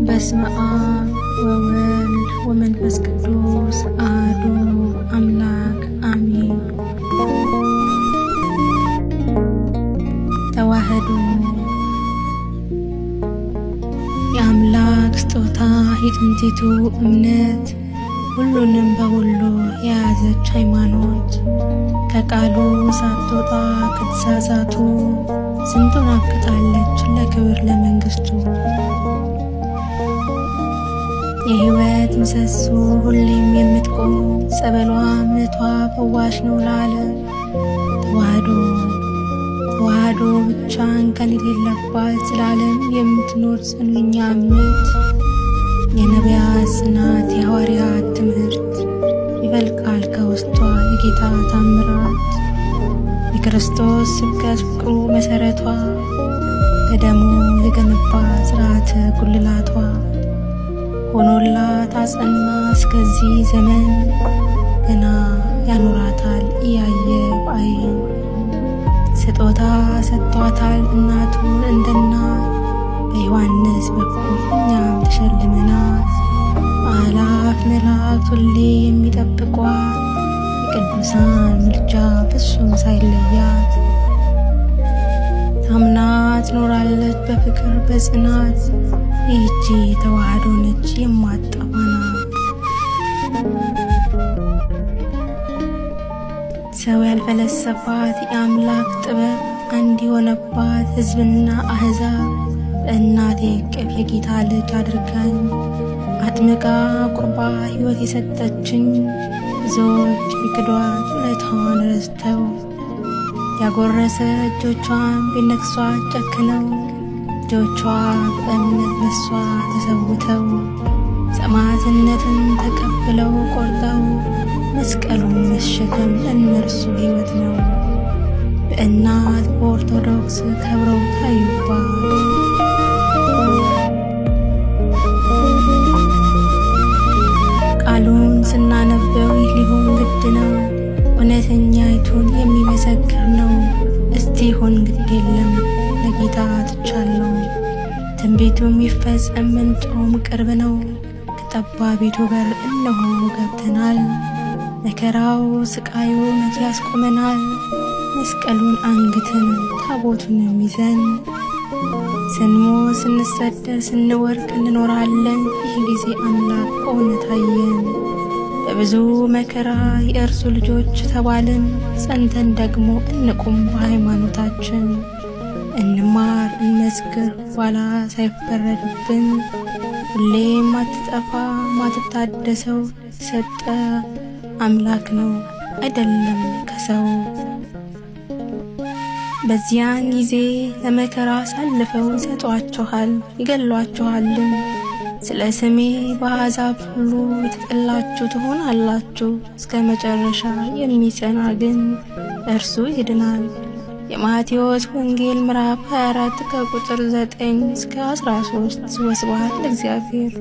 በስመ አብ ወወልድ ወመንፈስ ቅዱስ አሐዱ አምላክ አሜን። ተዋህዶ የአምላክ ስጦታ የጥንቲቱ እምነት ሁሉንም በሁሉ የያዘች ሃይማኖት ከቃሉ ሳትወጣ ከተሳሳቱ ስንቱን አብቅታለች ለክብር ለመንግስቱ። የሕይወት ምሰሶ ሁሌም የምትቆም ጸበሏ እምነቷ ፈዋሽ ነው ለዓለም። ተዋህዶ ብቻ እንከን የሌለባት ዘላለም የምትኖር ጽኑኛ እምነት የነቢያት ጽናት የሐዋርያት ትምህርት ይፈልቃል ከውስጧ የጌታ ታምራት የክርስቶስ ስብከት ፍቅሩ መሠረቷ በደሙ የገነባ ሥርዓተ ጉልላቷ ሆኖላት አጸና እስከዚህ ዘመን ገና ያኖራታል እያየ በዓይን ስጦታ ሰጥቷታል እናቱን እንደናት በዮሐንስ በኩል እኛም ተሸልመናት አእላፍ መላእክት ሁሌ የሚጠብቋት የቅዱሳን ምልጃ ፍጹም ሳይለያት ታምና ትኖራለች በፍቅር በጽናት ይህቺ ተዋህዶ ነች የማትጠፋ ናት። ሰው ያልፈለሰፋት የአምላክ ጥበብ አንድ የሆነባት ሕዝብና አሕዛብ በእናቴ እቅፍ የጌታ ልጅ አድርጋኝ አጥምቃ ቁርባ ሕይወት የሰጠችኝ ብዙዎች ቢክዷት ውለታዋን ረስተው ያጎረሰ እጆቿን ቢነክሷት ጨክነው ልጆቿ በእምነት በሷ ተሰውተው ሰማዕትነትን ተቀብለው ቆርጠው መስቀሉን መሸከም ለእነርሱ ሕይወት ነው። በእናት በኦርቶዶክስ ከብረው ታዩባት ቃሉን ስናነበው ይህ ሊሆን ግድ ነው። እውነተኛይቱን የሚመሰክር ነው። እስቲ ሆን ግድ የለም ለጌታ ትቻለው። ትንቢቱ የሚፈጸም መምጫውም ቅርብ ነው። ከጠባቢቱ በር እነሆ ገብተናል። መከራው ስቃዩ መቼ ያስቆመናል? መስቀሉን አንግተን ታቦቱንም ይዘን ስንሞት ስንሰደድ ስንወድቅ እንኖራለን። ይህ ጊዜ አምላክ በእውነት አየን። በብዙ መከራ የእርሱ ልጆች ተባልን። ጸንተን ደግሞ እንቁም በሃይማኖታችን እንማር እንመስክር ኋላ ሳይፈረድብን። ሁሌም ማትጠፋ ማትታደሰው ሰጠ አምላክ ነው አይደለም ከሰው። በዚያን ጊዜ ለመከራ አሳልፈው ይሰጧችኋል ይገሏችኋልም። ስለ ስሜ በአሕዛብ ሁሉ የተጠላችሁ ትሆናላችሁ። እስከ መጨረሻ የሚጸና ግን እርሱ ይድናል። የማቴዎስ ወንጌል ምዕራፍ 24 ከቁጥር 9 እስከ 13። ወስብሐት ለእግዚአብሔር።